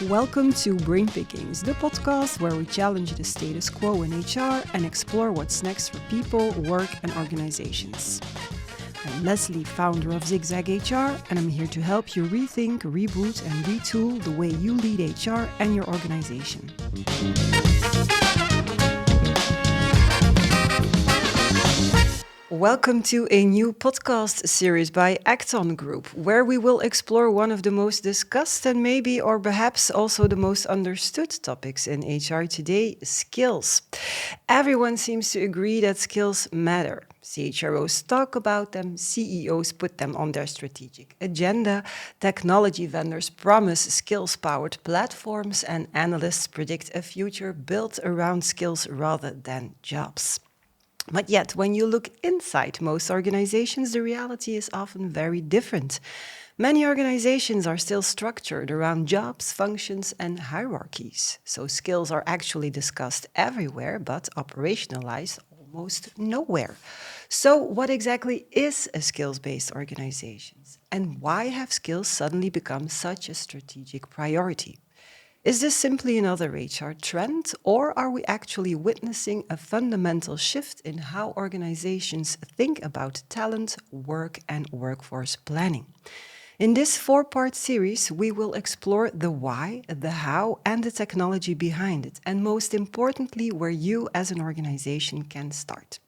Welcome to Brain Pickings, the podcast where we challenge the status quo in HR and explore what's next for people, work, and organizations. I'm Lesley, founder of ZigZagHR, and I'm here to help you rethink, reboot, and retool the way you lead HR and your organization. Welcome to a new podcast series by Acton Group, where we will explore one of the most discussed and maybe or perhaps also the most understood topics in HR today, skills. Everyone seems to agree that skills matter. CHROs talk about them, CEOs put them on their strategic agenda, technology vendors promise skills-powered platforms, and analysts predict a future built around skills rather than jobs. But yet, when you look inside most organizations, the reality is often very different. Many organizations are still structured around jobs, functions, and hierarchies. So skills are actually discussed everywhere, but operationalized almost nowhere. So what exactly is a skills-based organization? And why have skills suddenly become such a strategic priority? Is this simply another HR trend, or are we actually witnessing a fundamental shift in how organizations think about talent, work, and workforce planning? In this four-part series, we will explore the why, the how, and the technology behind it, and most importantly, where you as an organization can start.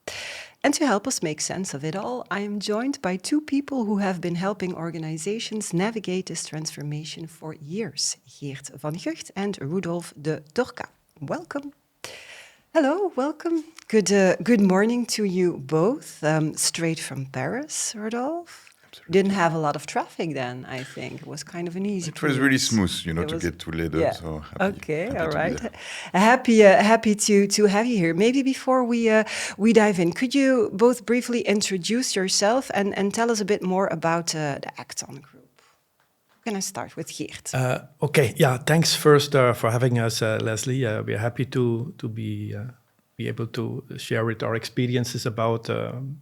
And to help us make sense of it all, I am joined by two people who have been helping organizations navigate this transformation for years, Geert van Gucht and Rodolphe de Torquat. Welcome. Hello, welcome. Good morning to you both. Straight from Paris, Rodolphe. Absolutely. Didn't have a lot of traffic then, I think. It was kind of an easy It was really smooth, to get to Leiden, yeah. so happy all to right. be there. Happy to have you here. Maybe before we dive in, could you both briefly introduce yourself and tell us a bit more about the Acton Group? Can I start with Geert? Thanks first for having us, Lesley. We're happy to be able to share with our experiences about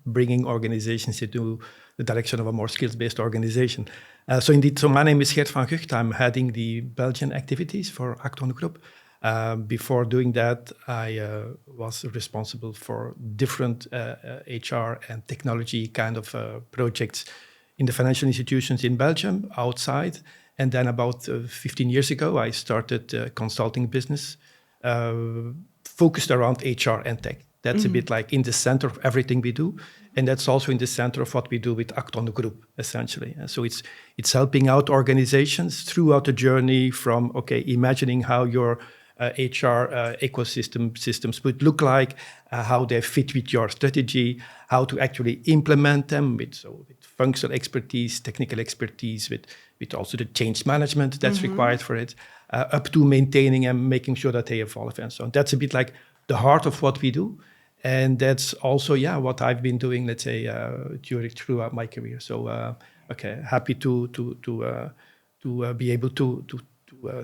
bringing organizations into the direction of a more skills-based organization. So my name is Geert van Gucht. I'm heading the Belgian activities for Acton Group. Before doing that, I was responsible for different HR and technology kind of projects in the financial institutions in Belgium, outside. And then about 15 years ago, I started a consulting business focused around HR and tech. That's a bit like in the center of everything we do. And that's also in the center of what we do with Acton Group, essentially. And so it's helping out organizations throughout the journey from, imagining how your HR systems would look like, how they fit with your strategy, how to actually implement them with functional expertise, technical expertise, with also the change management that's required for it, up to maintaining and making sure that they evolve and so on. That's a bit like the heart of what we do. And that's also, what I've been doing, let's say, throughout my career. So, happy to be able to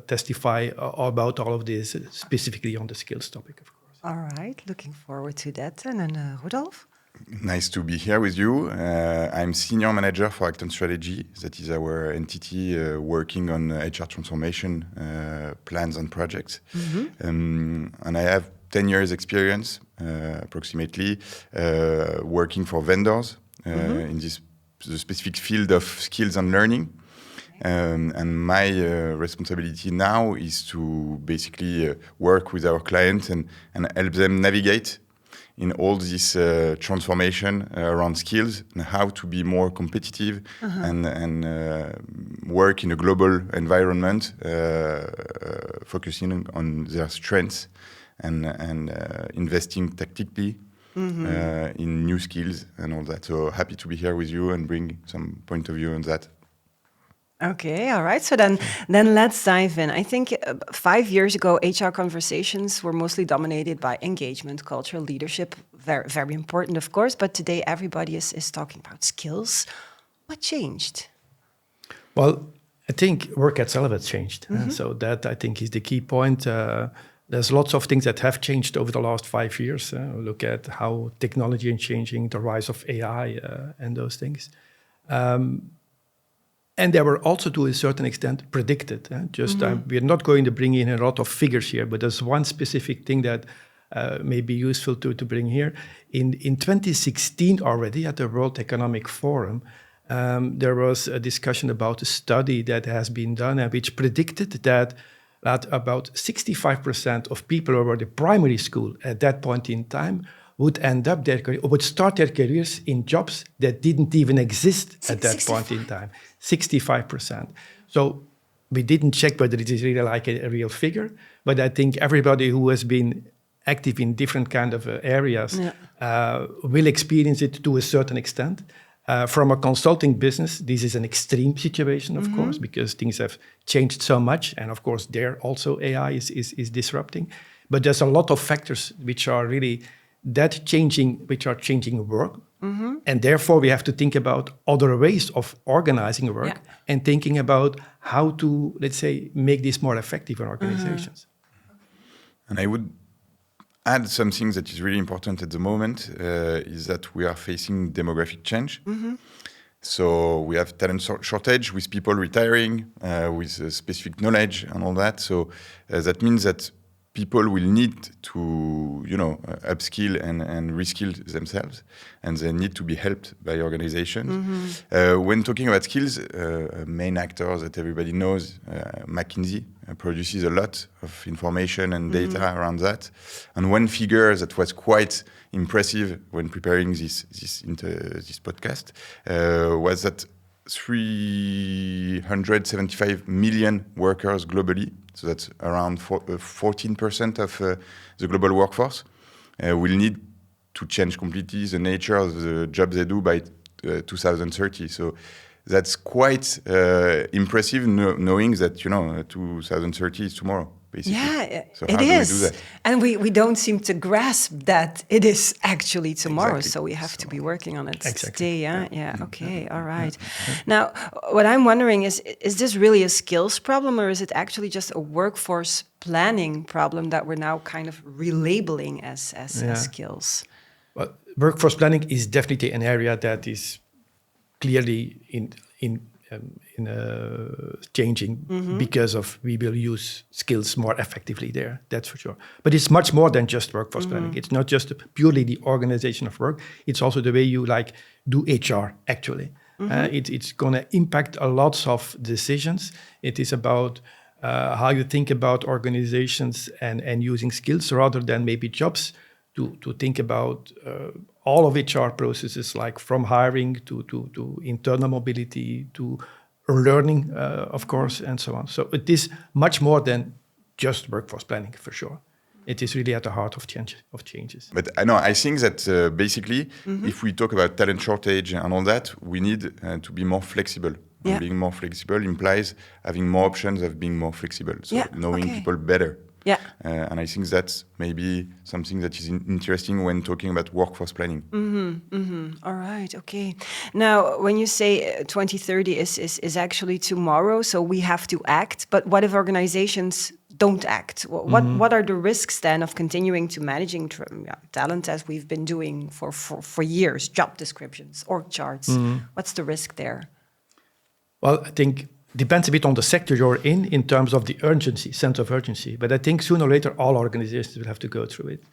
testify about all of this, specifically on the skills topic, of course. All right, looking forward to that. And then Rodolphe? Nice to be here with you. I'm senior manager for Acton Strategy. That is our entity working on HR transformation plans and projects. And I have 10 years experience, approximately, working for vendors in the specific field of skills and learning. And my responsibility now is to basically work with our clients and help them navigate in all this transformation around skills and how to be more competitive and work in a global environment, focusing on their strengths and investing tactically in new skills and all that. So happy to be here with you and bring some point of view on that. Okay, all right. So then let's dive in. I think 5 years ago, HR conversations were mostly dominated by engagement, culture, leadership. Very, very important, of course. But today, everybody is talking about skills. What changed? Well, I think work itself has changed. So that, I think, is the key point. There's lots of things that have changed over the last 5 years. Look at how technology is changing, the rise of AI and those things. And they were also, to a certain extent, predicted. We're not going to bring in a lot of figures here, but there's one specific thing that may be useful to bring here. In 2016 already, at the World Economic Forum, there was a discussion about a study that has been done and which predicted that about 65% of people who were at primary school at that point in time would start their careers in jobs that didn't even exist at that point in time. 65%. So we didn't check whether it is really like a real figure, but I think everybody who has been active in different kind of areas will experience it to a certain extent. From a consulting business, this is an extreme situation, of course, because things have changed so much. And of course, there also AI is disrupting. But there's a lot of factors which are really which are changing work. And therefore, we have to think about other ways of organizing work and thinking about how to, let's say, make this more effective in organizations. And I would add something that is really important at the moment is that we are facing demographic change. So we have talent shortage with people retiring, with specific knowledge and all that. So that means that people will need to, upskill and reskill themselves, and they need to be helped by organizations. When talking about skills, main actor that everybody knows, McKinsey, produces a lot of information and data around that. And one figure that was quite impressive when preparing this podcast was that 375 million workers globally, so that's around 14% of the global workforce, will need to change completely the nature of the job they do by 2030. So that's quite impressive, knowing that 2030 is tomorrow. Basically. Yeah, so it is. And we don't seem to grasp that it is actually tomorrow. Exactly. So we have to be working on it today. Yeah. Okay. All right. Now, what I'm wondering is this really a skills problem, or is it actually just a workforce planning problem that we're now kind of relabeling as skills? Well, workforce planning is definitely an area that is clearly in changing because of we will use skills more effectively there, that's for sure. But it's much more than just workforce planning. It's not just purely the organization of work. It's also the way you do HR, actually. It's going to impact a lot of decisions. It is about how you think about organizations and using skills rather than maybe jobs to think about all of HR processes, like from hiring to internal mobility to learning, of course, and so on. So it is much more than just workforce planning, for sure. It is really at the heart of changes. But I think that basically, if we talk about talent shortage and all that, we need to be more flexible. And being more flexible implies having more options of being more flexible. So knowing people better. Yeah. And I think that's maybe something that is interesting when talking about workforce planning. All right. Okay. Now, when you say 2030 is actually tomorrow, so we have to act. But what if organizations don't act? What are the risks then of continuing to managing talent as we've been doing for years? Job descriptions, org charts. What's the risk there? Well, I think depends a bit on the sector you're in terms of the sense of urgency. But I think sooner or later, all organizations will have to go through it.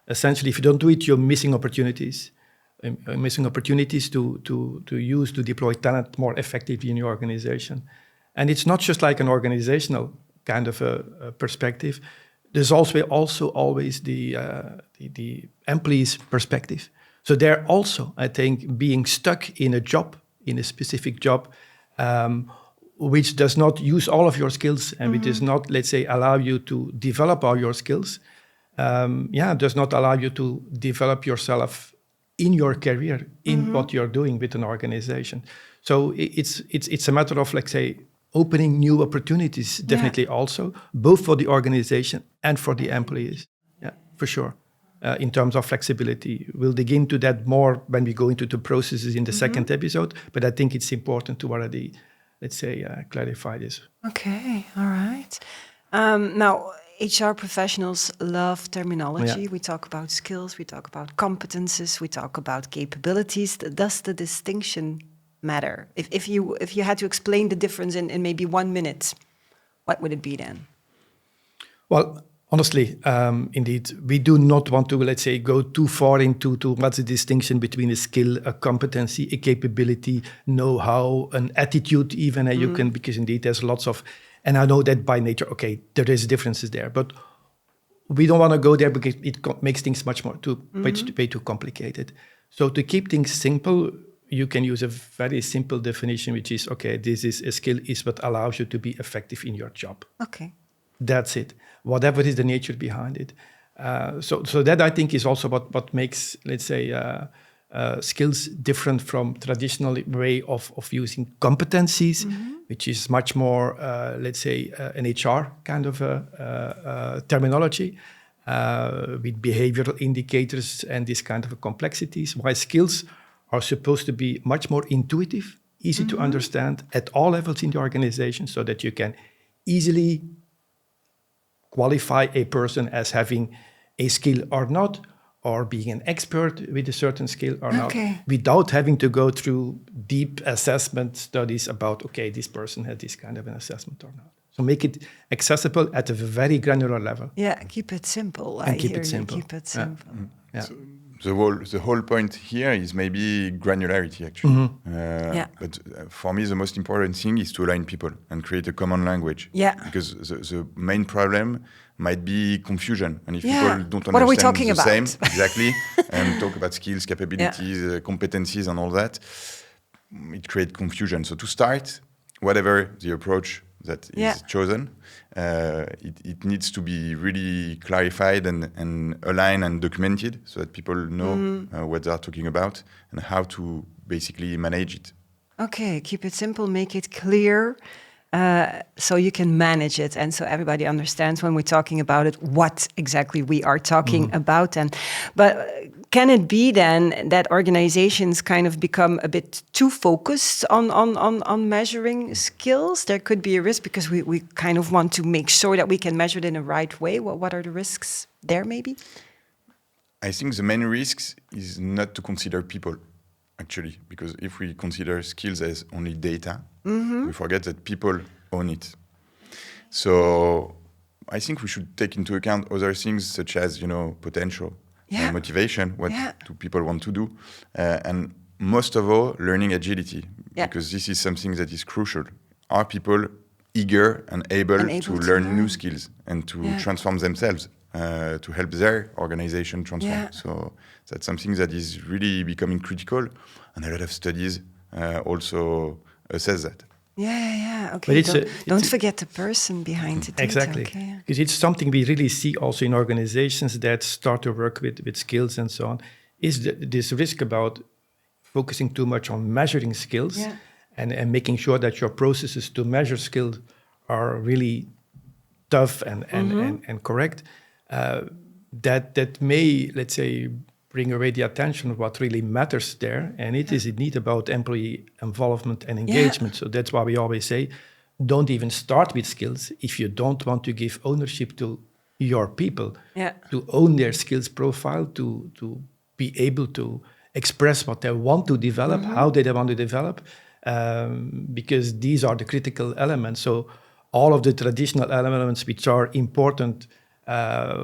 Essentially, if you don't do it, you're missing opportunities. Missing opportunities to deploy talent more effectively in your organization. And it's not just like an organizational kind of a perspective. There's also always the employee's perspective. So they're also, I think, being stuck in a specific job, which does not use all of your skills and which does not, let's say, allow you to develop all your skills, does not allow you to develop yourself in your career, in what you're doing with an organization. So it's a matter of, let's say, opening new opportunities, definitely also, both for the organization and for the employees. Yeah, for sure. In terms of flexibility. We'll dig into that more when we go into the processes in the second episode, but I think it's important to already, let's say, clarify this. Okay, all right. Now, HR professionals love terminology. We talk about skills, we talk about competences, we talk about capabilities. Does the distinction matter? If you had to explain the difference in maybe 1 minute, what would it be then? Well, honestly, indeed, we do not want to, let's say, go too far into what's the distinction between a skill, a competency, a capability, know-how, an attitude even. You can, because indeed there's lots of, and I know that by nature, okay, there is differences there, but we don't want to go there because it makes things much more way too complicated. So to keep things simple, you can use a very simple definition, which is, okay, this is a skill is what allows you to be effective in your job. Okay. That's it. Whatever is the nature behind it. So that I think is also what makes, let's say, skills different from traditional way of using competencies, which is much more, let's say, an HR kind of terminology with behavioral indicators and this kind of complexities. While skills are supposed to be much more intuitive, easy to understand at all levels in the organization, so that you can easily qualify a person as having a skill or not, or being an expert with a certain skill or not, without having to go through deep assessment studies about, okay, this person had this kind of an assessment or not. So make it accessible at a very granular level. Yeah, keep it simple. And keep it simple. Keep it simple. Yeah. So the whole point here is maybe granularity, actually. But for me, the most important thing is to align people and create a common language. Yeah. Because the main problem might be confusion. And if people don't what are we understand talking the about? same, exactly, and talk about skills, capabilities, competencies, and all that, it creates confusion. So to start, whatever the approach that is chosen, it needs to be really clarified and aligned and documented, so that people know what they are talking about and how to basically manage it. Okay, keep it simple, make it clear, so you can manage it, and so everybody understands when we're talking about it what exactly we are talking about. But can it be then that organizations kind of become a bit too focused on measuring skills? There could be a risk because we kind of want to make sure that we can measure it in the right way. What are the risks there, maybe? I think the main risk is not to consider people, actually, because if we consider skills as only data, we forget that people own it. So I think we should take into account other things such as, potential, motivation, what do people want to do, and most of all, learning agility, because this is something that is crucial. Are people eager and able to learn new skills and to transform themselves, to help their organization transform? So that's something that is really becoming critical, and a lot of studies also assess that. Okay. Don't forget the person behind the data. Exactly. Because it's something we really see also in organizations that start to work with skills and so on, is this risk about focusing too much on measuring skills and making sure that your processes to measure skills are really tough and correct. That may, let's say, bring away the attention of what really matters there. And it is indeed about employee involvement and engagement. So that's why we always say, don't even start with skills if you don't want to give ownership to your people, to own their skills profile, to be able to express what they want to develop, how they want to develop, because these are the critical elements. So all of the traditional elements which are important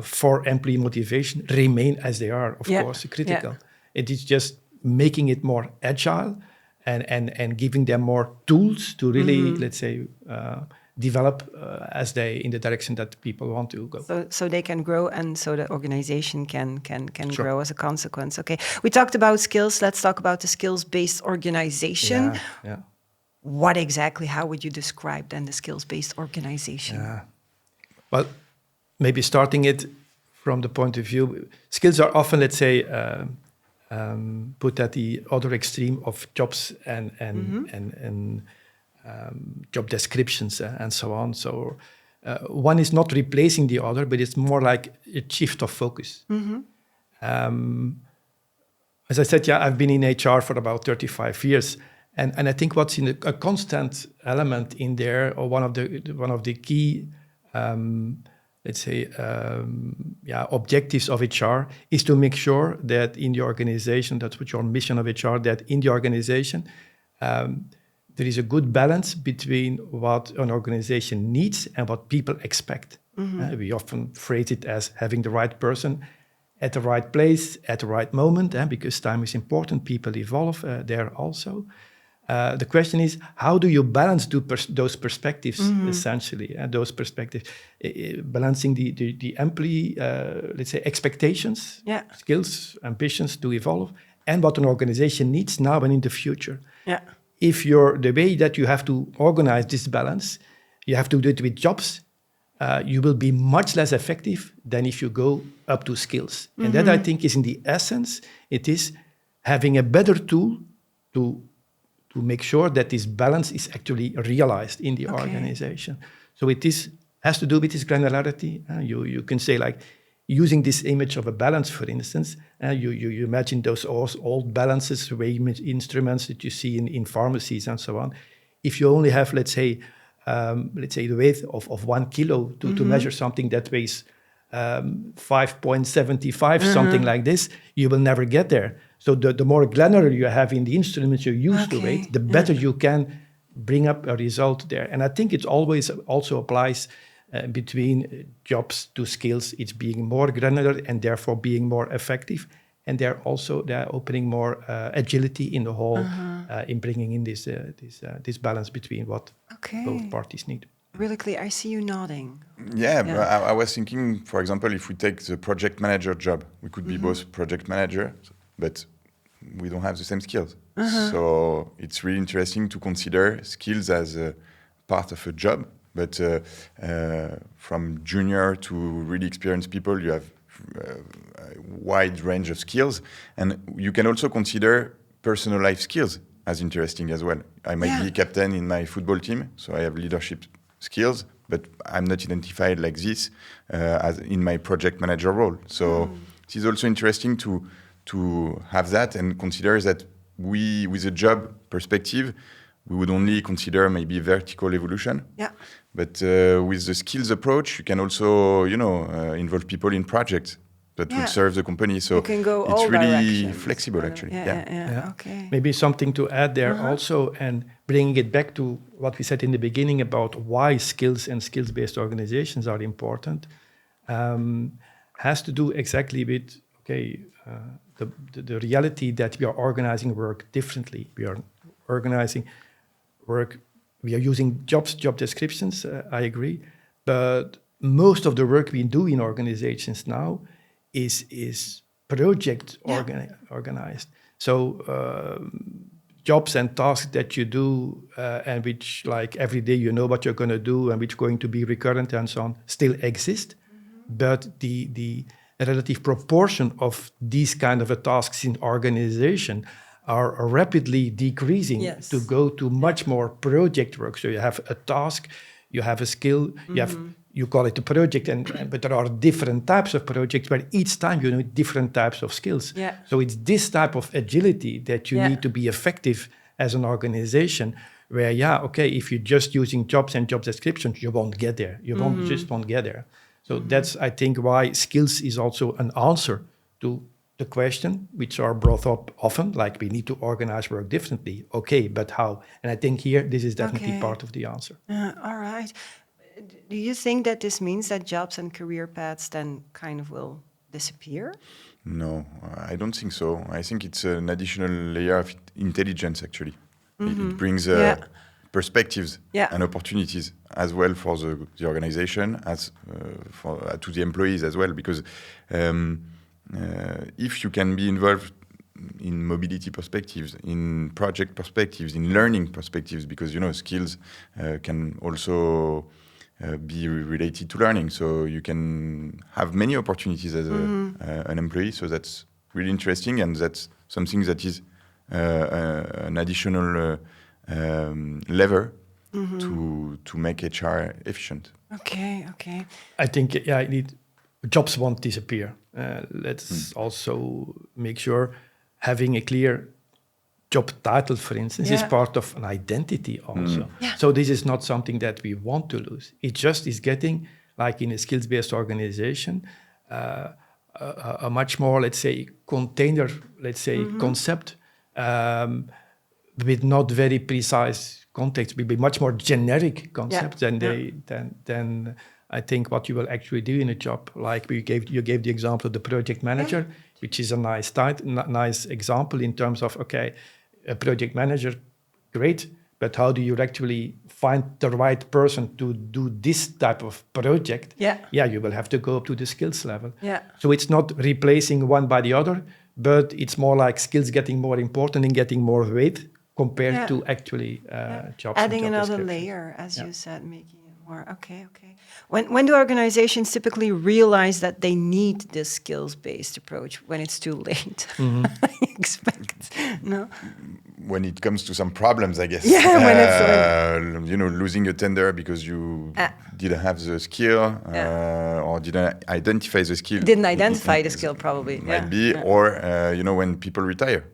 for employee motivation remain as they are, of course, critical. It is just making it more agile and giving them more tools to really, let's say, develop as they in the direction that people want to go. So they can grow, and so the organization can grow as a consequence. Okay, we talked about skills. Let's talk about the skills-based organization. What exactly? How would you describe then the skills-based organization? Well, maybe starting it from the point of view, skills are often, let's say, put at the other extreme of jobs and job descriptions and so on. So one is not replacing the other, but it's more like a shift of focus. As I said, I've been in HR for about 35 years. And I think what's in a constant element in there, or one of the key, let's say, objectives of HR is to make sure that in the organization, that's what your mission of HR, that in the organization, there is a good balance between what an organization needs and what people expect. We often phrase it as having the right person at the right place, at the right moment, because time is important. People evolve there also. The question is, how do you balance those perspectives, essentially? Those perspectives, balancing the employee, let's say, expectations, skills, ambitions to evolve, and what an organization needs now and in the future. Yeah. If the way that you have to organize this balance, you have to do it with jobs, you will be much less effective than if you go up to skills. And that, I think, is in the essence, it is having a better tool to make sure that this balance is actually realized in the organization. So it has to do with this granularity. You can say, like, using this image of a balance, for instance, you imagine those old balances, weighing instruments that you see in pharmacies and so on. If you only have, let's say the weight of 1 kilo to measure something that weighs 5.75, something like this, you will never get there. So the more granular you have in the instruments you use to weight, the better you can bring up a result there. And I think it always also applies between jobs to skills. It's being more granular and therefore being more effective. And they're opening more agility in the whole, in bringing in this balance between what both parties need. Really clear. I see you nodding. Yeah. But I was thinking, for example, if we take the project manager job, we could be both project manager, but we don't have the same skills. So it's really interesting to consider skills as a part of a job. But from junior to really experienced people, you have a wide range of skills. And you can also consider personal life skills as interesting as well. I might be captain in my football team, so I have leadership skills, but I'm not identified like this as in my project manager role. So it is also interesting to have that and consider that we, with a job perspective, we would only consider maybe vertical evolution. Yeah. But with the skills approach, you can also, involve people in projects that would serve the company. So you can go it's all really directions. flexible, actually. Yeah. Okay. Maybe something to add there also, and bringing it back to what we said in the beginning about why skills and skills-based organizations are important, has to do exactly with, the reality that we are organizing work differently. We are organizing work, we are using job descriptions, I agree, but most of the work we do in organizations now is project organized. So jobs and tasks that you do and which, like, every day you know what you're going to do and which are going to be recurrent and so on, still exist, but the relative proportion of these kind of tasks in organization are rapidly decreasing to go to much more project work. So you have a task, you have a skill, you call it a project, but there are different types of projects where each time you need different types of skills. Yeah. So it's this type of agility that you need to be effective as an organization, where, if you're just using jobs and job descriptions, you won't get there. You just won't get there. So that's, I think, why skills is also an answer to the question, which are brought up often, like we need to organize work differently. Okay, but how? And I think here, this is definitely part of the answer. All right. Do you think that this means that jobs and career paths then kind of will disappear? No, I don't think so. I think it's an additional layer of intelligence, actually. It brings perspectives and opportunities as well for the organization, as to the employees as well, because if you can be involved in mobility perspectives, in project perspectives, in learning perspectives, because skills can also be related to learning, so you can have many opportunities as an employee. So that's really interesting, and that's something that is an additional lever to make HR efficient. Okay. I think jobs won't disappear. Let's also make sure having a clear job title, for instance, is part of an identity also. So this is not something that we want to lose. It just is getting, like in a skills-based organization, a much more, let's say, container, concept, with not very precise context, will be much more generic concepts than I think what you will actually do in a job. Like you gave the example of the project manager, which is a nice example in terms of, okay, a project manager, great, but how do you actually find the right person to do this type of project? Yeah, you will have to go up to the skills level. Yeah. So it's not replacing one by the other, but it's more like skills getting more important and getting more weight compared to actually jobs. Adding and job another descriptions. layer, as you said, making it more. Okay. When do organizations typically realize that they need this skills-based approach? When it's too late, I expect. No. When it comes to some problems, I guess. Yeah, when it's losing a tender because you didn't have the skill or didn't identify the skill. Didn't identify the skill, probably. Might be, or when people retire.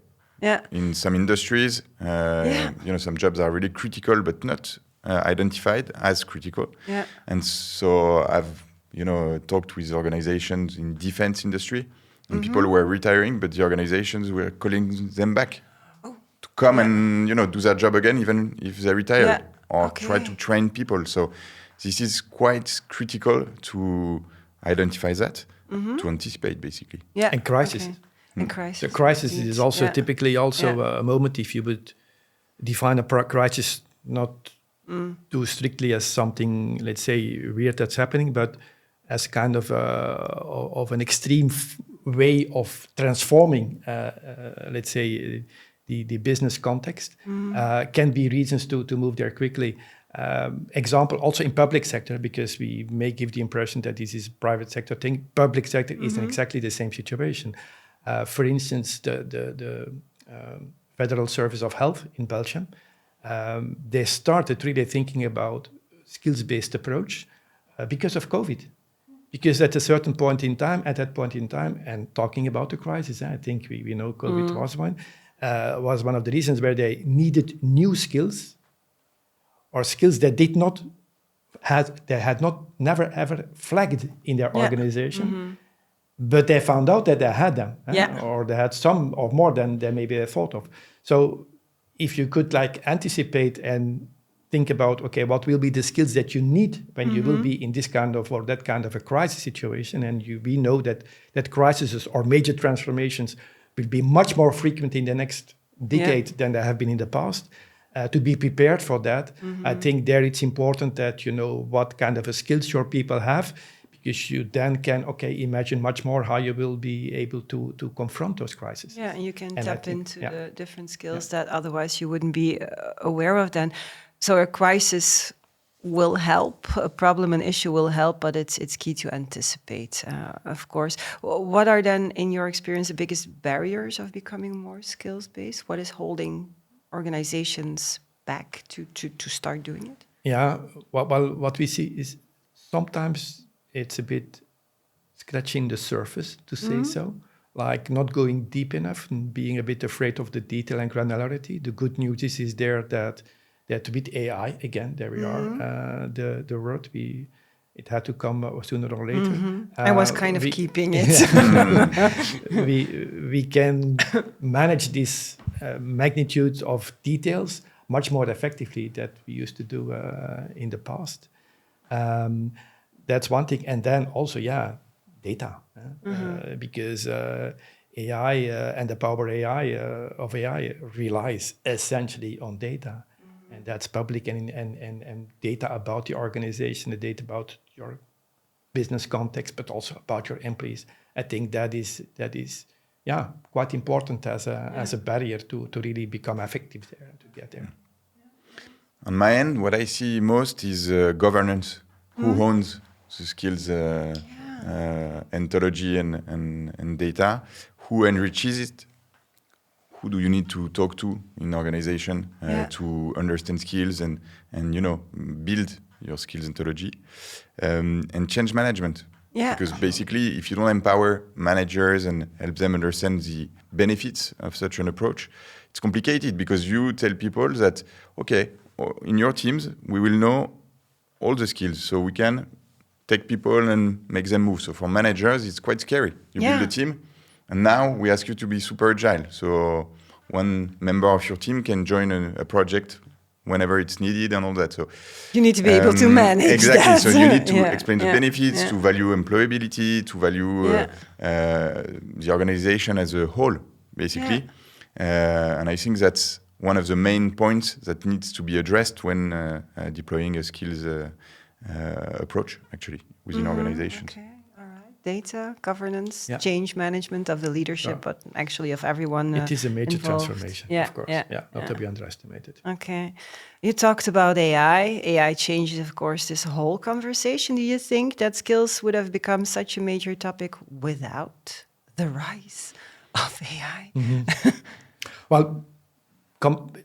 Yeah. In some industries, some jobs are really critical, but not identified as critical. Yeah. And so I've, talked with organizations in defense industry, and people were retiring, but the organizations were calling them back to come and, do their job again, even if they retired, or try to train people. So this is quite critical to identify that, to anticipate, basically. Yeah. And crisis. Okay. And crisis. The crisis is also typically also a moment, if you would define a crisis not too strictly as something, let's say, weird that's happening, but as kind of an extreme way of transforming, let's say, the business context, can be reasons to move there quickly. Example also in public sector, because we may give the impression that this is private sector thing. Public sector is in exactly the same situation. For instance, the Federal Service of Health in Belgium, they started really thinking about skills-based approach because of COVID. Because at that point in time, and talking about the crisis, I think we know COVID was one of the reasons where they needed new skills, or skills that never ever flagged in their organization. But they found out that they had them, or they had some or more than they maybe they thought of. So if you could anticipate and think about, okay, what will be the skills that you need when you will be in this kind of or that kind of a crisis situation, and we know that crises or major transformations will be much more frequent in the next decade than they have been in the past. To be prepared for that, I think there it's important that you know what kind of a skills your people have, because you then can, imagine much more how you will be able to confront those crises. Yeah, and you can tap into the different skills that otherwise you wouldn't be aware of then. So a crisis will help, a problem, an issue will help, but it's key to anticipate, of course. What are then, in your experience, the biggest barriers of becoming more skills-based? What is holding organizations back to start doing it? Yeah, well, what we see is sometimes it's a bit scratching the surface, to say so, like not going deep enough and being a bit afraid of the detail and granularity. The good news is there that with AI, again, there we are, the word, it had to come sooner or later. I was kind of keeping it. We can manage this magnitude of details much more effectively than we used to do in the past. That's one thing. And then also, data. Because AI and the power of AI relies essentially on data. And that's public and data about the organization, the data about your business context, but also about your employees. I think that is quite important as a barrier to really become effective there, to get there. On my end, what I see most is governance. Who owns the skills ontology and data? Who enriches it? Who do you need to talk to in organization to understand skills and build your skills ontology? And change management. Yeah. Because basically, if you don't empower managers and help them understand the benefits of such an approach, it's complicated, because you tell people that, in your teams, we will know all the skills, so we can take people and make them move. So for managers, it's quite scary. You build a team, and now we ask you to be super agile. So one member of your team can join a project whenever it's needed and all that. So you need to be able to manage exactly. that. So you need to Yeah, explain the yeah, benefits, yeah. to value employability, to value the organization as a whole, basically. And I think that's one of the main points that needs to be addressed when deploying a skills approach, actually, within organizations. Okay, all right. Data, governance, Yeah. change management of the leadership, but actually of everyone It is a major involved. transformation, Yeah, of course. yeah, Not to be underestimated. Okay. You talked about AI. AI changes, of course, this whole conversation. Do you think that skills would have become such a major topic without the rise of AI? Well,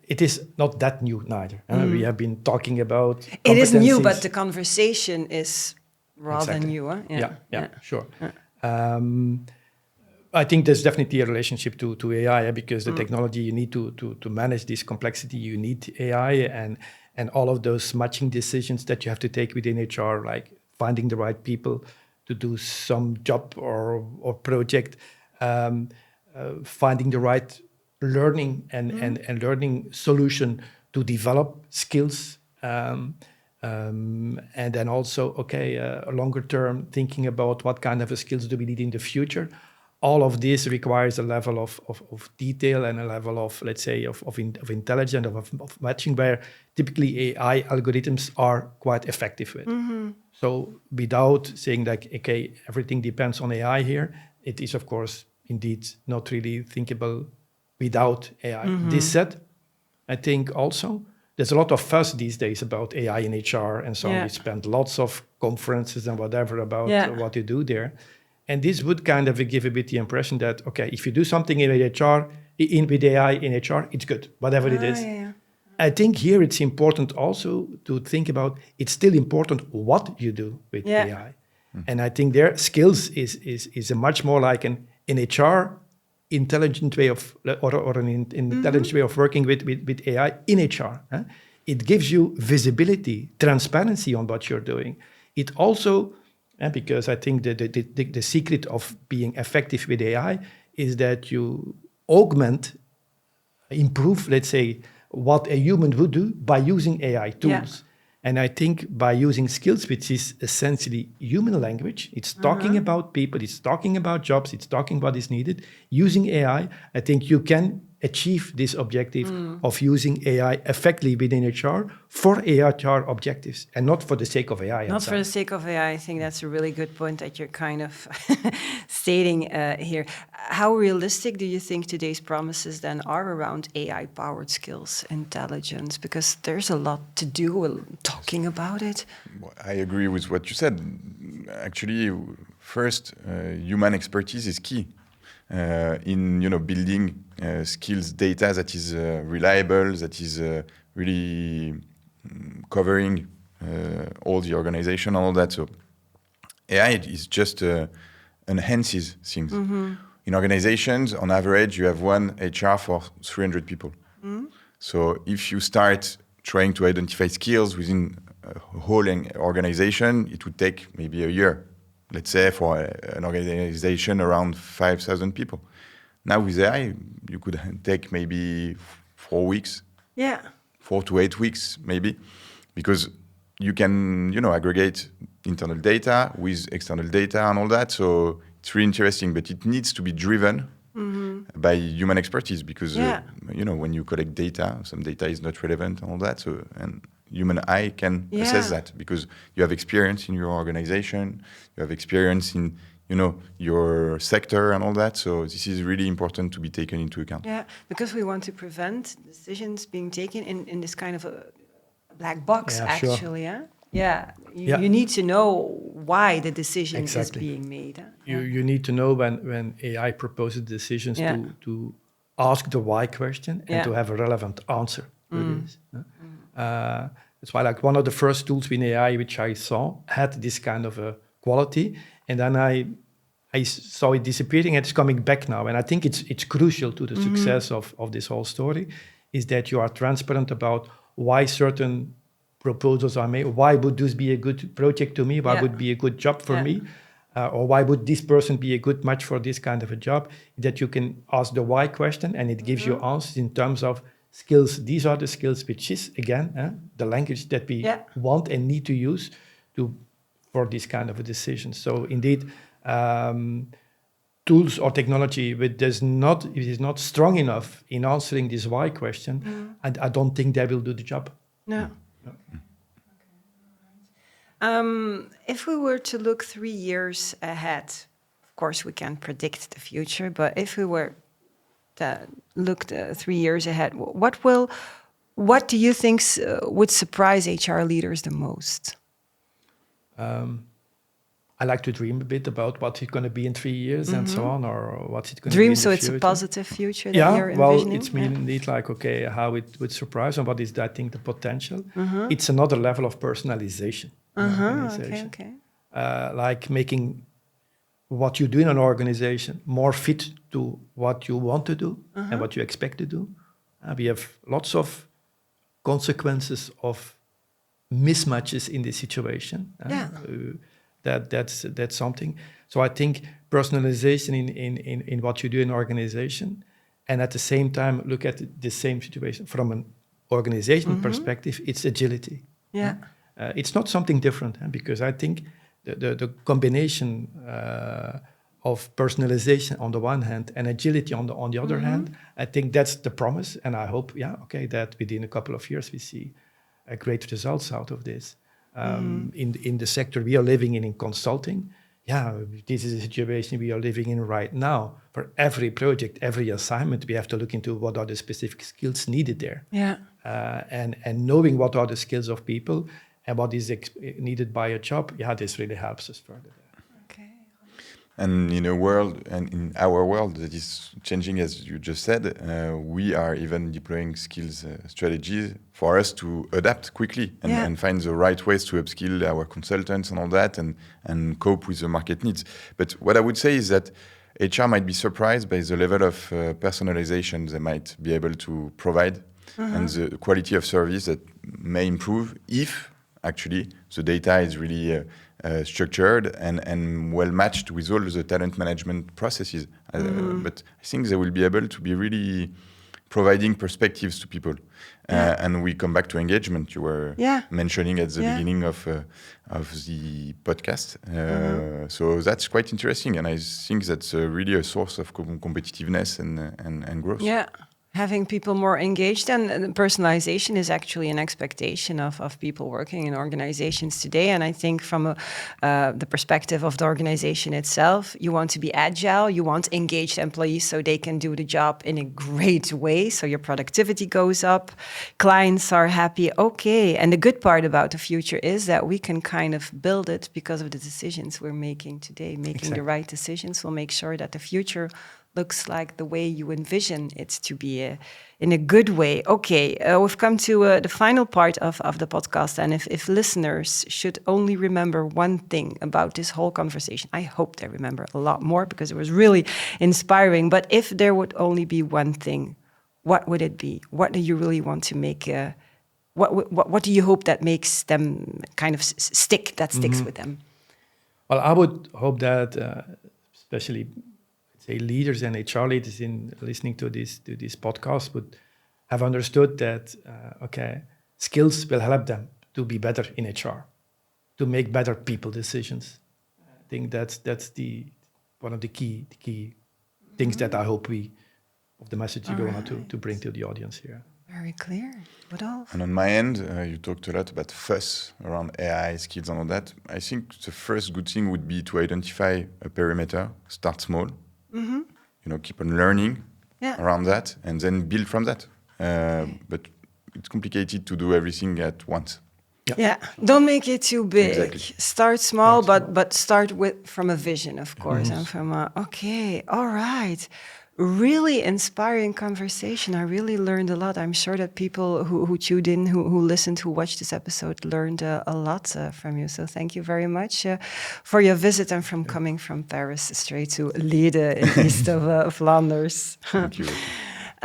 it is not that new neither. We have been talking about It is new, competencies. but the conversation is rather Exactly. new. Huh? Yeah, sure. I think there's definitely a relationship to AI because the technology you need to manage this complexity, you need AI and all of those matching decisions that you have to take within HR, like finding the right people to do some job or project, finding the right learning and learning solution to develop skills. And then also, a longer term thinking about what kind of skills do we need in the future. All of this requires a level of detail and a level of, let's say, of intelligence, of matching, where typically AI algorithms are quite effective with. So without saying like, okay, everything depends on AI here, it is, of course, indeed not really thinkable without AI. This said, I think also there's a lot of fuss these days about AI in HR and so on. We spend lots of conferences and whatever about what you do there. And this would kind of give a bit the impression that, okay, if you do something in HR, with AI in HR, it's good, whatever it is. I think here it's important also to think about, it's still important what you do with AI. And I think their skills is a much more like an HR intelligent way of, or an intelligent way of working with AI in HR. It gives you visibility, transparency on what you're doing. It also, because I think the secret of being effective with AI is that you augment, improve, let's say, what a human would do by using AI tools. And I think by using skills, which is essentially human language, it's talking about people, it's talking about jobs, it's talking what is needed. Using AI, I think you can achieve this objective of using AI effectively within HR for HR objectives and not for the sake of AI. Not for the sake of AI. I think that's a really good point that you're kind of stating here. How realistic do you think today's promises then are around AI-powered skills, intelligence? Because there's a lot to do talking about it. I agree with what you said. Actually, first, human expertise is key in building skills data that is reliable, that is really covering all the organization and all that. So AI is just enhances things. In organizations, on average, you have one HR for 300 people. So if you start trying to identify skills within a whole organization, it would take maybe a year. Let's say for an organization around 5,000 people. Now with AI, you could take maybe 4 weeks. 4 to 8 weeks, maybe, because you can, aggregate internal data with external data and all that. So it's really interesting, but it needs to be driven by human expertise because, when you collect data, some data is not relevant and all that. So, and human eye can assess that because you have experience in your organization, you have experience in, your sector and all that. So this is really important to be taken into account. Yeah, because we want to prevent decisions being taken in this kind of a black box, actually. Sure. You need to know why the decision is being made. You need to know when AI proposes decisions to ask the why question and to have a relevant answer to this. That's why, like, one of the first tools in AI which I saw had this kind of a quality, and then I saw it disappearing and it's coming back now. And I think it's crucial to the success of this whole story is that you are transparent about why certain proposals are made. Why would this be a good project to me? Why would be a good job for me? or why would this person be a good match for this kind of a job, that you can ask the why question and it gives you answers in terms of skills. These are the skills, which is, again, the language that we want and need to use for this kind of a decision. So indeed, tools or technology it is not strong enough in answering this why question, and I don't think they will do the job. No. If we were to look 3 years ahead, of course we can't predict the future, but if we were to look 3 years ahead, what do you think would surprise HR leaders the most? I like to dream a bit about what it's going to be in 3 years and so on, or what's it going to be dream, in so the it's future. a positive future that you're envisioning? It's indeed like, okay, how it would surprise and what is, I think, the potential. It's another level of personalization. Okay. Like making what you do in an organization more fit to what you want to do and what you expect to do. We have lots of consequences of mismatches in this situation. That's something. So I think personalization in what you do in an organization, and at the same time look at the same situation from an organizational perspective. It's agility. It's not something different, because I think the combination of personalization on the one hand and agility on the other hand, I think that's the promise, and I hope that within a couple of years we see great results out of this. In the sector we are living in consulting, this is a situation we are living in right now. For every project, every assignment, we have to look into what are the specific skills needed there. And knowing what are the skills of people and what is needed by a job, this really helps us further. Okay. And in our world that is changing, as you just said, we are even deploying skills strategies for us to adapt quickly and find the right ways to upskill our consultants and all that, and cope with the market needs. But what I would say is that HR might be surprised by the level of personalization they might be able to provide and the quality of service that may improve if actually the data is really structured and well matched with all the talent management processes. But I think they will be able to be really providing perspectives to people. And we come back to engagement you were mentioning at the beginning of the podcast. So that's quite interesting, and I think that's really a source of competitiveness and growth. Having people more engaged, and personalization is actually an expectation of people working in organizations today. And I think from the perspective of the organization itself, you want to be agile, you want engaged employees so they can do the job in a great way, so your productivity goes up, clients are happy. Okay, and the good part about the future is that we can kind of build it because of the decisions we're making today. Making the right decisions will make sure that the future looks like the way you envision it to be in a good way. Okay, we've come to the final part of the podcast. And if listeners should only remember one thing about this whole conversation, I hope they remember a lot more because it was really inspiring. But if there would only be one thing, what would it be? What do you really want to make? What do you hope that makes them kind of sticks with them? Well, I would hope that especially leaders and HR leaders in listening to this podcast would have understood that skills will help them to be better in HR, to make better people decisions. I think that's one of the key things that I hope of the message we want to bring to the audience here. Very clear. Rodolphe? And on my end, you talked a lot about fuss around AI skills and all that. I think the first good thing would be to identify a perimeter, start small. Keep on learning around that and then build from that. But it's complicated to do everything at once. Don't make it too big. Exactly. Start small, but start from a vision, of course. And from all right. Really inspiring conversation. I really learned a lot. I'm sure that people who tuned in, who listened, who watched this episode learned a lot from you. So thank you very much for your visit and from coming from Paris straight to Leiden in east of Flanders. Thank you.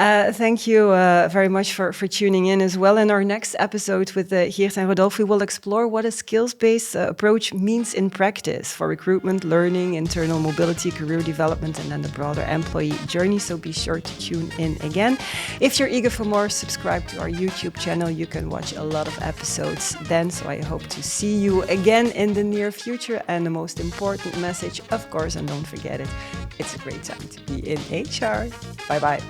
Thank you very much for tuning in as well. In our next episode with Geert and Rodolphe, we will explore what a skills-based approach means in practice for recruitment, learning, internal mobility, career development, and then the broader employee journey. So be sure to tune in again. If you're eager for more, subscribe to our YouTube channel. You can watch a lot of episodes then. So I hope to see you again in the near future. And the most important message, of course, and don't forget it, it's a great time to be in HR. Bye-bye.